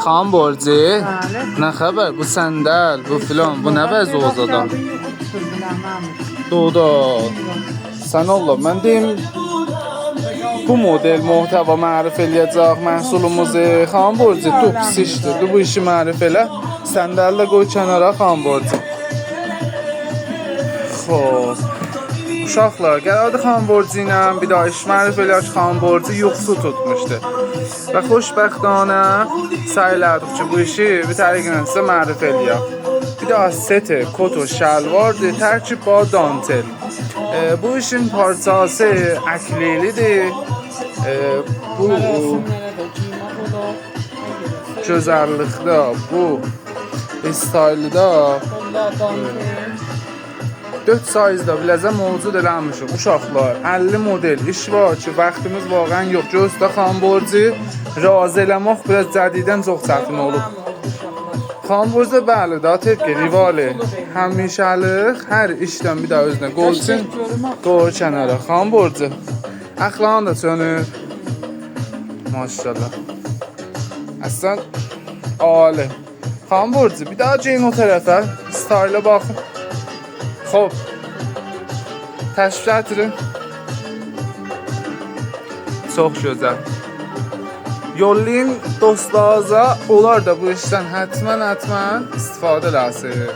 خان برزی؟ بله. نه خبر bu sandal bu filan bu ne vəz ozadan? Doğda. Sən Allah mən deyim bu model muhtəva mərif eləyəcək məhsulumuzu xan borcu çox pis işdir. Bu işi mərif elə. Səndəl də qoy kənara xan borcu. Xoş. Uşaqlar, gəldi xan borcu ilə bir daha iş mərif eləyək xan borcu yoxsul tutmuşdu. Və xoşbəxtانه سعی elədik ki bu işi bir təriqlə sizə mərif eləyək. Bir daha seti, kotu, şəlvardır, tərkib با dantel. Bu işin parçası əklilidir. Bu gözəllikdə, bu istaylıda 4 sayızda biləcəm mövcud eləmişik. Uşaqlar, 50 model iş var ki, vaxtımız vaqən yox. Gözdə xan borcu razı eləmək biraz cədidən çox çətin olub. Xan borcu bəli, daha tepki, rivali, həmişəlik, hər işdən bir daha özünə qolçun, qoy kənara. Xan borcu, əxlaqın da çönür. Maşallah. Əslən, ali. Xan borcu, bir daha ceyin o tərəfə, stayla baxın. Xob, təşrif gətirin. Çox gözəl. Yollayın dostlarınıza, onlar da bu işdən hətmən istifadə eləsin.